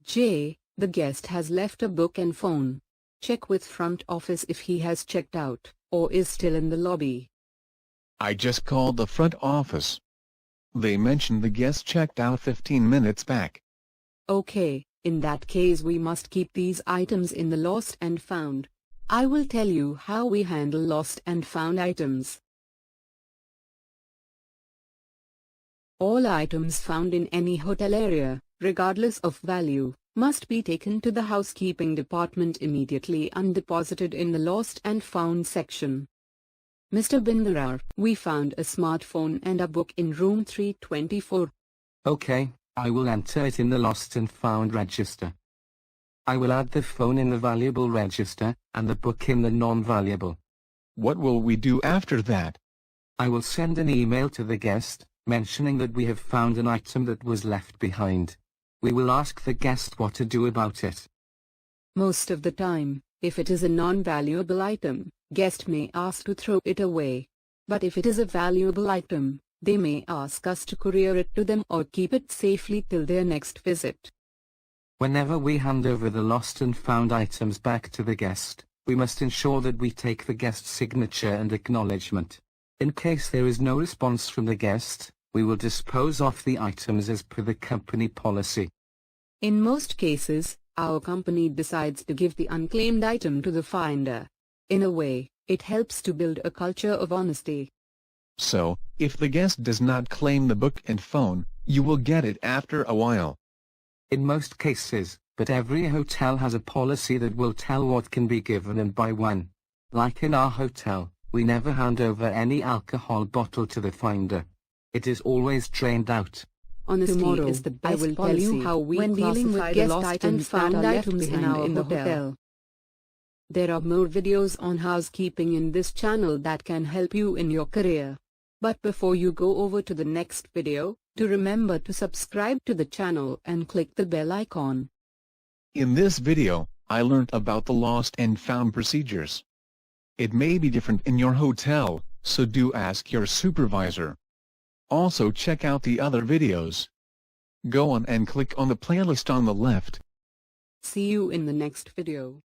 J. The guest has left a book and phone. Check with front office if he has checked out, or is still in the lobby. I just called the front office. They mentioned the guest checked out 15 minutes back. Okay, in that case we must keep these items in the lost and found. I will tell you how we handle lost and found items. All items found in any hotel area, regardless of value, must be taken to the housekeeping department immediately and deposited in the lost and found section. Mr. Bindarar, we found a smartphone and a book in room 324. Okay, I will enter it in the lost and found register. I will add the phone in the valuable register, and the book in the non-valuable. What will we do after that? I will send an email to the guest, mentioning that we have found an item that was left behind. We will ask the guest what to do about it. Most of the time, if it is a non-valuable item, guest may ask to throw it away. But if it is a valuable item, they may ask us to courier it to them or keep it safely till their next visit. Whenever we hand over the lost and found items back to the guest, we must ensure that we take the guest's signature and acknowledgement. In case there is no response from the guest, we will dispose of the items as per the company policy. In most cases, our company decides to give the unclaimed item to the finder. In a way, it helps to build a culture of honesty. So, if the guest does not claim the book and phone, you will get it after a while. In most cases, but every hotel has a policy that will tell what can be given and by when. Like in our hotel, we never hand over any alcohol bottle to the finder. It is always drained out. Honesty Tomorrow, is the best I will tell policy you how we when dealing with classify the guest lost items and found that are left items behind in the our hotel. There are more videos on housekeeping in this channel that can help you in your career. But before you go over to the next video, to remember to subscribe to the channel and click the bell icon. In this video, I learned about the lost and found procedures. It may be different in your hotel, so do ask your supervisor. Also check out the other videos. Go on and click on the playlist on the left. See you in the next video.